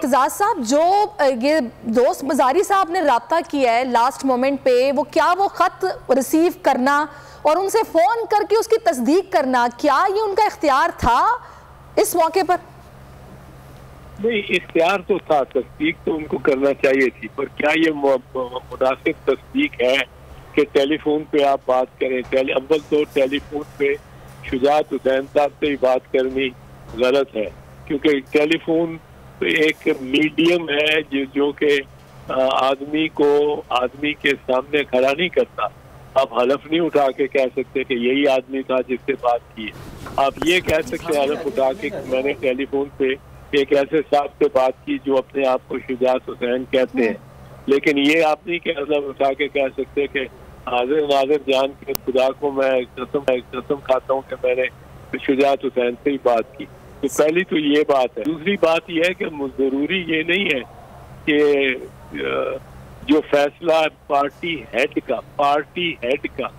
एतजाज साहब, जो ये दोस्त मजारी साहब ने रब्ता किया है लास्ट मोमेंट पे, वो क्या वो खत रिसीव करना और उनसे फोन करके उसकी तस्दीक करना, क्या ये उनका इख्तियार था इस मौके पर? नहीं, इख्तियार तो था, तस्दीक तो उनको करना चाहिए थी, पर क्या ये मुनासिब तस्दीक है कि टेलीफोन पे आप बात करें? अव्वल तो टेलीफोन पे शुजात हुसैन साहब से ही बात करनी गलत है, क्योंकि टेलीफोन एक मीडियम है जो कि आदमी के सामने खड़ा नहीं करता। आप हलफ नहीं उठा के कह सकते कि यही आदमी था जिससे बात की। आप ये कह सकते हैं हलफ उठा के मैंने टेलीफोन पे एक ऐसे साहब से बात की जो अपने आप को शुजात हुसैन कहते हैं, लेकिन ये आप नहीं कह हलफ उठा के कह सकते कि हाजिर नाजिर जान के खुदा को मैं कसम खाता हूँ कि मैंने शुजात हुसैन से ही बात की। तो पहली तो ये बात है। दूसरी बात यह है कि जरूरी ये नहीं है कि जो फैसला पार्टी हेड का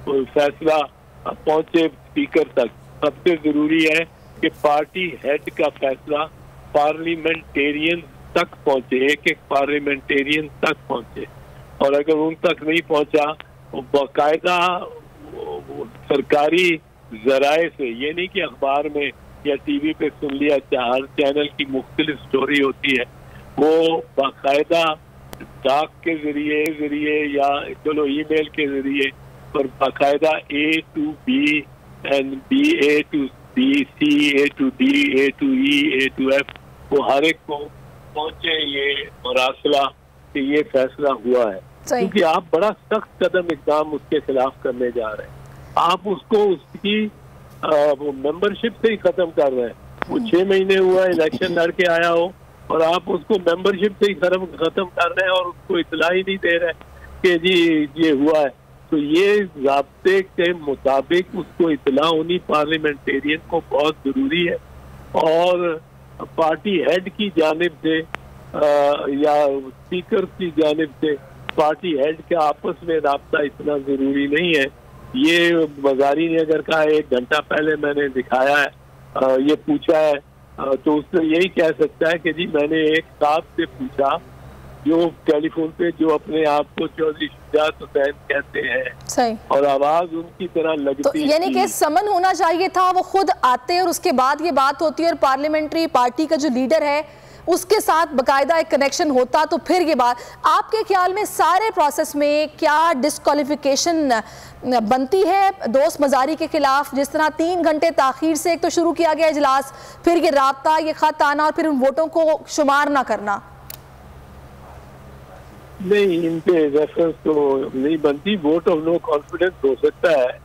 वो फैसला पहुंचे स्पीकर तक। सबसे जरूरी है कि पार्टी हेड का फैसला पार्लियामेंटेरियन तक पहुंचे, एक पार्लियामेंटेरियन तक पहुंचे, और अगर उन तक नहीं पहुंचा तो बाकायदा सरकारी जराए से, ये नहीं कि अखबार में या टीवी पे सुन लिया, हर चैनल की मुख्तलिफ स्टोरी होती है, वो बाकायदा डाक के जरिए या चलो ईमेल के जरिए, पर बाकायदा A to B and A to B, C, A to D, A to E, A to F, वो हर एक को पहुंचे ये मरासला कि ये फैसला हुआ है। क्योंकि आप बड़ा सख्त कदम इकदाम उसके खिलाफ करने जा रहे हैं। आप उसको उसकी वो मेंबरशिप से ही खत्म कर रहे हैं। वो 6 महीने हुआ इलेक्शन लड़के आया हो और आप उसको मेंबरशिप से ही खत्म कर रहे हैं और उसको इतला ही नहीं दे रहे कि जी ये हुआ है। तो ये ज़ाब्ते के मुताबिक उसको इतला होनी पार्लियामेंटेरियन को बहुत जरूरी है, और पार्टी हेड की जानिब से या स्पीकर की जानिब से पार्टी हेड के आपस में राब्ता इतना जरूरी नहीं है। ये मजारी ने अगर कहा 1 घंटा पहले मैंने दिखाया है, ये पूछा है, तो उसने यही कह सकता है कि जी मैंने एक साहब से पूछा जो टेलीफोन पे जो अपने आप को चौधरी शुजात हुसैन कहते हैं, सही, और आवाज उनकी तरह लगती, तो यानी कि समन होना चाहिए था, वो खुद आते और उसके बाद ये बात होती है और पार्लियामेंट्री पार्टी का जो लीडर है उसके साथ बकायदा एक कनेक्शन होता, तो फिर ये बात। आपके ख्याल में सारे प्रोसेस में क्या डिस्क्वालिफिकेशन बनती है दोस्त मजारी के खिलाफ? जिस तरह 3 घंटे ताखीर से एक तो शुरू किया गया इजलास, फिर ये राब्ता, ये खत आना और फिर उन वोटों को शुमार ना करना। नहीं, इन पे रेफरेंस तो नहीं बनती। वोट ऑफ नो कॉन्फिडेंस हो सकता है,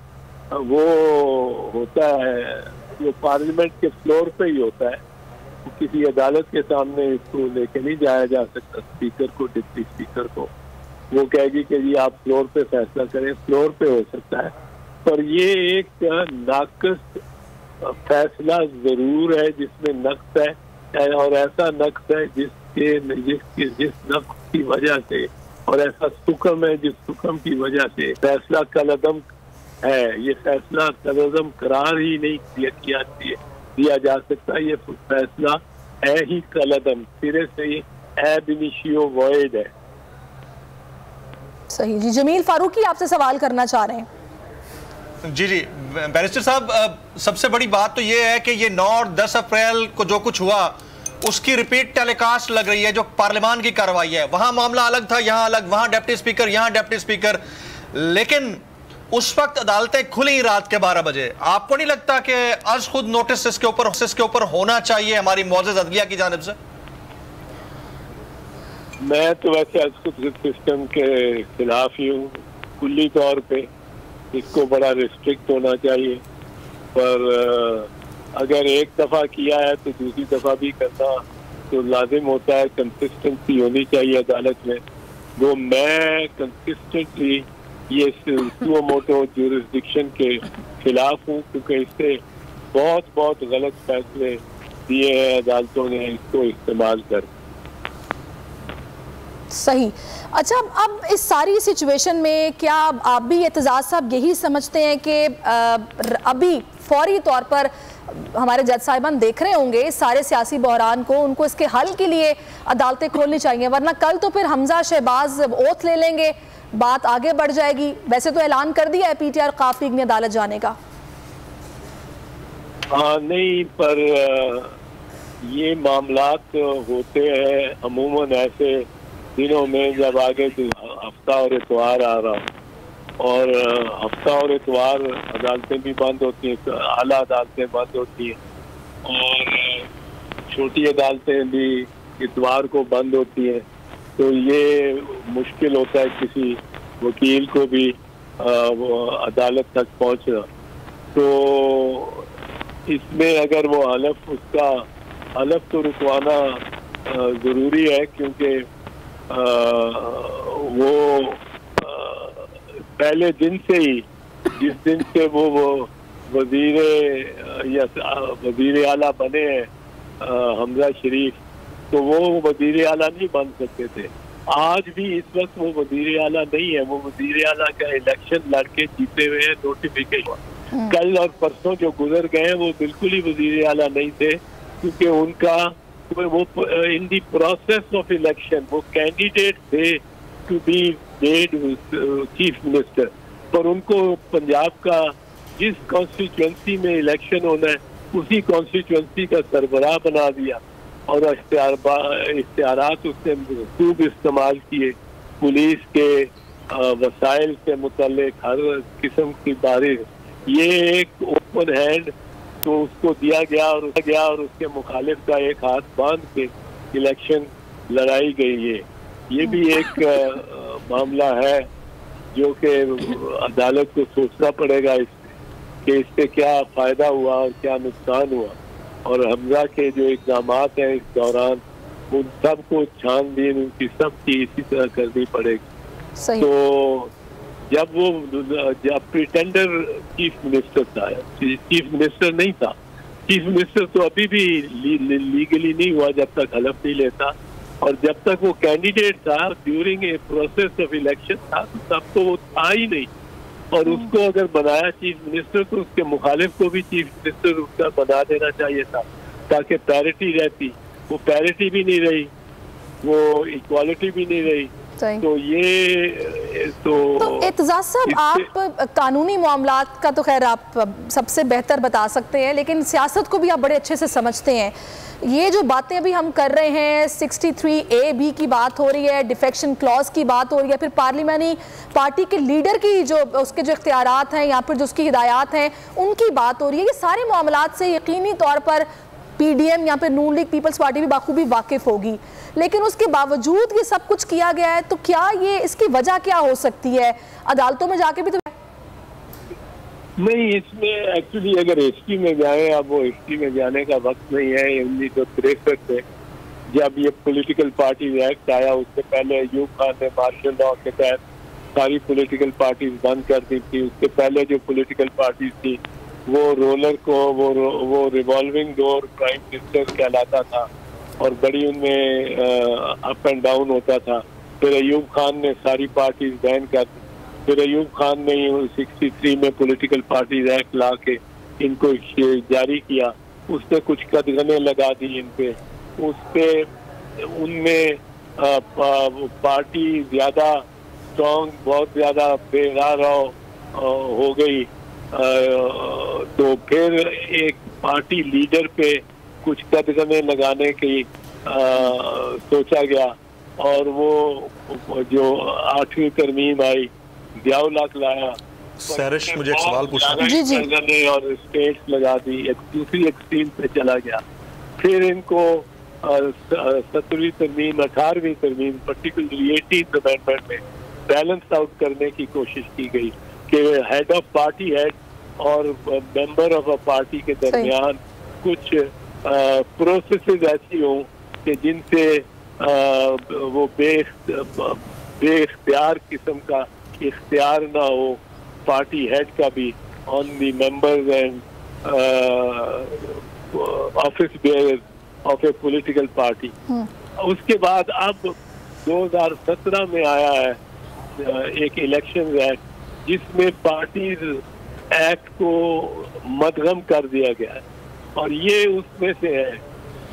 वो होता है जो पार्लियामेंट के फ्लोर पे ही होता है, किसी अदालत के सामने इसको लेके नहीं जाया जा सकता। स्पीकर को, डिप्टी स्पीकर को वो कहेगी कि जी आप फ्लोर पे फैसला करें, फ्लोर पे हो सकता है, पर ये एक नाकस फैसला जरूर है जिसमें नक्स है, और ऐसा नक्स है जिस नक्स की वजह से, और ऐसा सुकम है जिस सुकम की वजह से फैसला कलअदम है। ये फैसला कलअदम करार ही नहीं दिया जा सकता। ये फैसला है ही कलअदम, सिरे से ही एब इनिशियो वॉइड है। सही जी। जमील फारूकी आपसे सवाल करना चाह रहे हैं। जी जी बैरिस्टर साहब, सबसे बड़ी बात तो ये है कि ये 9 और 10 अप्रैल को जो कुछ हुआ उसकी रिपीट टेलीकास्ट लग रही है। जो पार्लियामान की कार्रवाई है वहां मामला अलग था, यहां अलग, वहां डिप्टी स्पीकर, यहां डिप्टी स्पीकर, लेकिन उस वक्त अदालतें खुली रात के 12 बजे। आपको नहीं लगता कि आज खुद नोटिस इसके ऊपर होना चाहिए हमारी मौजूद अदलिया की जानिब से? मैं तो वैसे आज खुद सिस्टम के खिलाफ ही हूँ कुल्ली तौर पे। इसको बड़ा रिस्ट्रिक्ट होना चाहिए, पर अगर एक दफा किया है तो दूसरी दफा भी करना तो लाजिम होता है। कंसिस्टेंसी होनी चाहिए अदालत में। वो मैं कंसिस्टेंटली ये सुओ मोटो ज्यूरिसडिक्शन के खिलाफ हूँ, क्योंकि इससे बहुत गलत फैसले दिए हैं अदालतों ने इसको इस्तेमाल कर। सही। अच्छा, अब इस सारी सिचुएशन में क्या आप भी एतजाज साहब यही समझते हैं कि अभी फौरी तौर पर हमारे जज साहिबान देख रहे होंगे इस सारे सियासी बहरान को, उनको इसके हल के लिए अदालतें खोलनी चाहिए, वरना कल तो फिर हमजा शहबाज ओथ ले लेंगे, बात आगे बढ़ जाएगी। वैसे तो ऐलान कर दिया है पीटीआर काफ लीग ने अदालत जाने का। हाँ नहीं, पर ये मामलात होते हैं अमूमन ऐसे दिनों में जब आगे हफ्ता और इतवार आ रहा, और हफ्ता और इतवार अदालतें भी बंद होती हैं, आला अदालतें बंद होती हैं, और छोटी अदालतें भी इतवार को बंद होती हैं। तो ये मुश्किल होता है किसी वकील को भी अदालत तक पहुंचना। तो इसमें अगर वो हलफ तो रुकवाना ज़रूरी है, क्योंकि वो पहले दिन से ही, जिस दिन से वो वजीर आला बने हैं हमजा शरीफ, तो वो वजीर आला नहीं बन सकते थे। आज भी इस वक्त वो वजीर आला नहीं है, वो वजीर आला का इलेक्शन लड़के जीते हुए हैं, नोटिफिकेशन कल और परसों जो गुजर गए हैं वो बिल्कुल ही वजीर आला नहीं थे, क्योंकि उनका वो in the process of election वो कैंडिडेट थे to be made chief minister, पर उनको पंजाब का जिस कॉन्स्टिट्यूंसी में इलेक्शन होना है उसी कॉन्स्टिट्यूंसी का सरबराह बना दिया, और इख्तियारात उसने खूब इस्तेमाल किए, पुलिस के वसाइल से मुतल्लिक हर किस्म की बारिश, ये एक ओपन हैंड तो उसको दिया गया और उसके मुखालिफ का एक हाथ बांध के इलेक्शन लड़ाई गई है। ये भी एक मामला है जो कि अदालत को सोचना पड़ेगा कि इससे क्या फ़ायदा हुआ और क्या नुकसान हुआ, और हमजा के जो इक़दाम हैं इस दौरान उन सब को छानबीन उनकी सबकी इसी तरह करनी पड़ेगी। तो जब प्रिटेंडर चीफ मिनिस्टर था, चीफ मिनिस्टर नहीं था, चीफ मिनिस्टर तो अभी भी लीगली नहीं हुआ जब तक हलफ नहीं लेता, और जब तक वो कैंडिडेट था during a process of election था, तब तो वो था ही नहीं, और उसको अगर बनाया चीफ मिनिस्टर तो उसके मुखालिफ को भी चीफ मिनिस्टर उसका बना देना चाहिए था, ताकि पैरिटी रहती। वो पैरिटी भी नहीं रही, वो इक्वालिटी भी नहीं रही। तो ये तो एतजाज साहब, आप कानूनी मामलात का तो खैर आप सबसे बेहतर बता सकते हैं, लेकिन सियासत को भी आप बड़े अच्छे से समझते हैं। ये जो बातें अभी हम कर रहे हैं, 63A की बात हो रही है, डिफेक्शन क्लॉज की बात हो रही है, फिर पार्लियामानी पार्टी के लीडर की जो उसके जो इख्तियारात हैं या फिर जो उसकी हिदायत हैं उनकी बात हो रही है, ये सारे मामलात से यकीनी तौर पर PDM या फिर नून लीग पीपल्स पार्टी भी बाखूबी वाकिफ होगी, लेकिन उसके बावजूद ये सब कुछ किया गया है, तो क्या ये इसकी वजह क्या हो सकती है? अदालतों में जाके भी तो नहीं, इसमें एक्चुअली अगर हिस्ट्री में जाए, अब वो हिस्ट्री में जाने का वक्त नहीं है। 1963 से जब ये पॉलिटिकल पार्टी एक्ट आया, उससे पहले अयूब खान ने मार्शल लॉ के तहत सारी पॉलिटिकल पार्टीज बंद कर दी थी। उसके पहले जो पॉलिटिकल पार्टीज थी वो रोलर को वो रिवॉल्विंग डोर प्राइम मिनिस्टर कहलाता था, और बड़ी उनमें अप एंड डाउन होता था। फिर अयूब खान ने सारी पार्टीज बैन कर दी, फिर अयूब खान ने 63 में पॉलिटिकल पार्टीज एक्ट ला के इनको जारी किया, उसने कुछ कदगने लगा दी इन पे, उसपे उनमें पार्टी ज्यादा स्ट्रॉन्ग, बहुत ज्यादा बेगारा हो गई। तो फिर एक पार्टी लीडर पे कुछ कदगने लगाने की सोचा गया, और वो जो 8वीं तरमीम आई, ब्याउलाक लाया, सैरिश मुझे एक सवाल पूछना है, और स्टेट्स लगा दी, एक दूसरी एक्सट्रीम पे चला गया। फिर इनको 17वीं तरमीम, 18वीं तरमीम, पर्टिकुलरली 18th अमेंडमेंट में बैलेंस आउट करने की कोशिश की गई कि हेड ऑफ पार्टी हेड और मेंबर ऑफ अ पार्टी के दरमियान कुछ प्रोसेसेस ऐसी हों कि जिनसे वो बेख्तियार किस्म का इख्तियार ना हो पार्टी हेड का भी on the members and office bearers of a political party. उसके बाद अब 2017 में आया है एक इलेक्शन एक्ट, जिसमें पार्टीज एक्ट को मदगम कर दिया गया है। और ये उसमें से है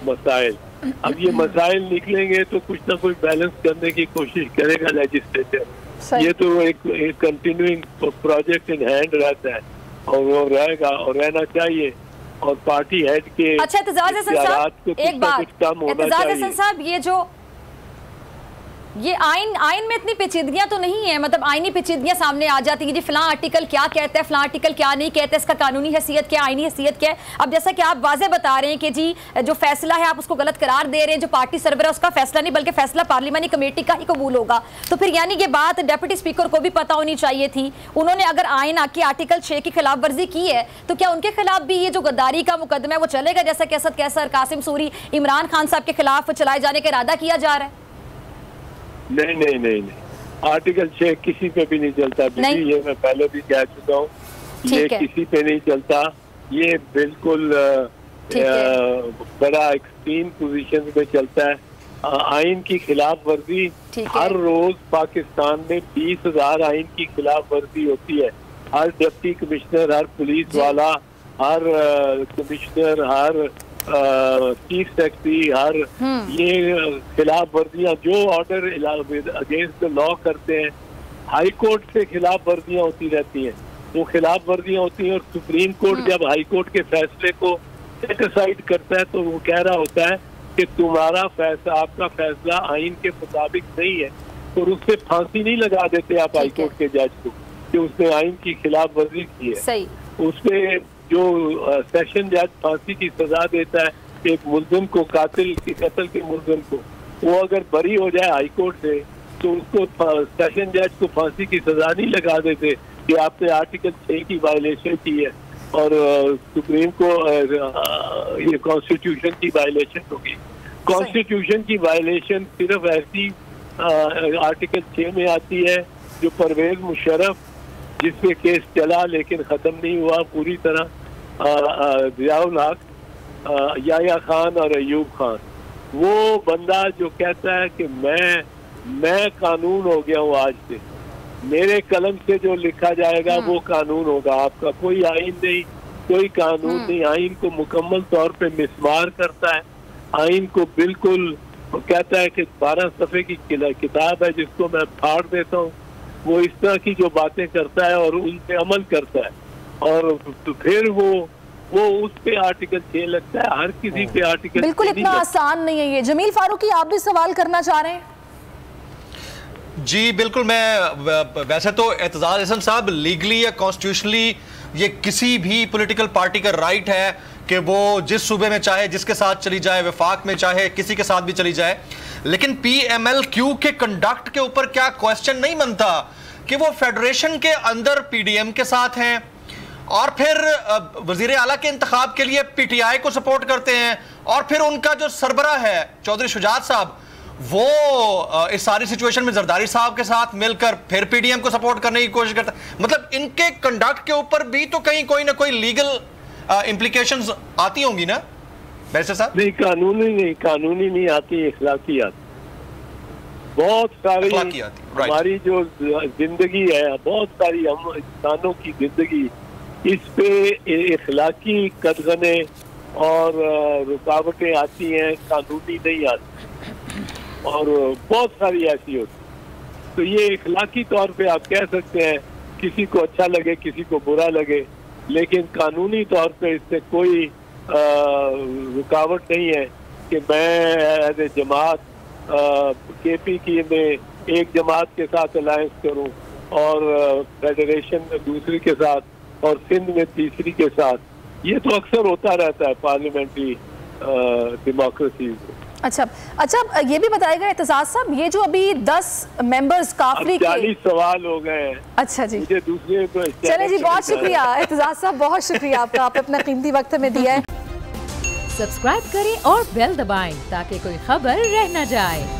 मसाइल। अब ये मसाइल निकलेंगे तो कुछ ना कुछ बैलेंस करने की कोशिश करेगा लेजिस्लेचर। ये तो एक कंटिन्यूइंग प्रोजेक्ट इन हैंड रहता है और वो रहेगा और रहना चाहिए। और पार्टी हेड के अच्छा एतजाज हसन साहब, एक बात एतजाज हसन साहब, ये आइन में इतनी पेचीदगियां तो नहीं है, मतलब आईनी पेचीदगियां सामने आ जाती है जी, फलां आर्टिकल क्या कहता है, फलां आर्टिकल क्या नहीं कहता है, इसका कानूनी हैसियत क्या, आईनी हैसियत क्या है। अब जैसा कि आप वाज़े बता रहे हैं कि जी जो फैसला है आप उसको गलत करार दे रहे हैं, जो पार्टी सरबराह उसका फैसला नहीं बल्कि फैसला पार्लियामानी कमेटी का ही कबूल होगा, तो फिर यानी ये बात डिप्टी स्पीकर को भी पता होनी चाहिए थी। उन्होंने अगर आइन आके आर्टिकल 6 की खिलाफ वर्जी की है तो क्या उनके खिलाफ भी ये जो गद्दारी का मुकदमा है वो चलेगा, जैसा कि असद कैसर, कासिम सूरी, इमरान खान साहब के खिलाफ चलाए जाने का इरादा किया जा रहा है? नहीं नहीं नहीं नहीं, आर्टिकल 6 किसी पे भी नहीं चलता। ये मैं पहले भी कह चुका हूँ, ये किसी पे नहीं चलता। ये बिल्कुल बड़ा एक्सट्रीम पोजीशन पे चलता है। आइन की खिलाफ वर्जी हर रोज पाकिस्तान में 20,000 आइन की खिलाफ वर्जी होती है। हर डिप्टी कमिश्नर, हर पुलिस वाला, हर कमिश्नर, हर चीफ सेक्रेटरी, हर ये खिलाफ वर्जियां जो ऑर्डर अगेंस्ट द लॉ करते हैं, हाई कोर्ट से खिलाफ वर्जियां होती रहती हैं। वो खिलाफ वर्जियां होती हैं और सुप्रीम कोर्ट जब हाई कोर्ट के फैसले को सेट असाइड करता है तो वो कह रहा होता है कि तुम्हारा फैसला, आपका फैसला आइन के मुताबिक नहीं है, और उससे फांसी नहीं लगा देते आप हाई कोर्ट के जज को कि उसने आइन की खिलाफ वर्जी की है। उसपे जो सेशन जज फांसी की सजा देता है एक मुल्जिम को, कातिल के कत्ल के मुल्जिम को, वो अगर बरी हो जाए हाई कोर्ट से तो उसको सेशन जज को फांसी की सजा नहीं लगा देते कि आपने आर्टिकल 6 की वायलेशन की है और सुप्रीम को ये कॉन्स्टिट्यूशन की वायलेशन होगी। कॉन्स्टिट्यूशन की वायलेशन सिर्फ ऐसी आर्टिकल 6 में आती है जो परवेज मुशर्रफ, जिसमें केस चला लेकिन खत्म नहीं हुआ पूरी तरह, जियाउल हक, याया खान और अयूब खान, वो बंदा जो कहता है कि मैं कानून हो गया हूँ, आज से मेरे कलम से जो लिखा जाएगा वो कानून होगा, आपका कोई आइन नहीं, कोई कानून नहीं। आइन को मुकम्मल तौर पे मिसमार करता है। आइन को बिल्कुल कहता है कि 12 सफ़े की किताब है जिसको मैं फाड़ देता हूँ। वो इस तरह की जो बातें करता है और उन पे अमल करता है, और तो फिर वो उस पे आर्टिकल 6 लगता है, हर किसी पे आर्टिकल बिल्कुल इतना आसान नहीं है ये। जमील फारूकी, आप भी सवाल करना चाह रहे हैं? जी बिल्कुल, मैं वैसे तो एतजाज हसन साहब लीगली या कॉन्स्टिट्यूशनली ये किसी भी पॉलिटिकल पार्टी का राइट है कि वो जिस सूबे में चाहे जिसके साथ चली जाए, वफाक में चाहे किसी के साथ भी चली जाए, लेकिन PMLQ के कंडक्ट के ऊपर क्या क्वेश्चन नहीं बनता कि वो फेडरेशन के अंदर PDM के साथ हैं और फिर वजीर आला के इंतखाब के लिए PTI को सपोर्ट करते हैं, और फिर उनका जो सरबराह है चौधरी शुजात साहब, वो इस सारी सिचुएशन में जरदारी साहब के साथ मिलकर फिर PDM को सपोर्ट करने की कोशिश करता है। मतलब इनके कंडक्ट के ऊपर भी तो कहीं कोई ना कोई लीगल इम्प्लीकेशंस आती होंगी ना वैसे साहब? नहीं, कानूनी नहीं आती, इखलाकी आती। बहुत सारी हमारी जो जिंदगी है, बहुत सारी हम इंसानों की जिंदगी, इस पे इखलाकी कदगने और रुकावटें आती हैं, कानूनी नहीं आती, और बहुत सारी ऐसी होती। तो ये इखलाकी तौर पे आप कह सकते हैं, किसी को अच्छा लगे किसी को बुरा लगे, लेकिन कानूनी तौर पे इससे कोई रुकावट नहीं है कि मैं एज ए जमात KPK में एक जमात के साथ अलायंस करूं और फेडरेशन में दूसरी के साथ और सिंध में तीसरी के साथ। ये तो अक्सर होता रहता है पार्लियामेंट्री डेमोक्रेसी में। अच्छा, ये भी बताएगा एतजाज साहब, ये जो अभी 10 मेंबर्स काफरी 40 सवाल हो गए हैं। अच्छा जी, मुझे दूसरे चले जी, बहुत शुक्रिया एतजाज साहब, बहुत शुक्रिया आपका, आपने अपना कीमती वक्त में दिया है। सब्सक्राइब करें और बेल दबाएं ताकि कोई खबर रह न जाए।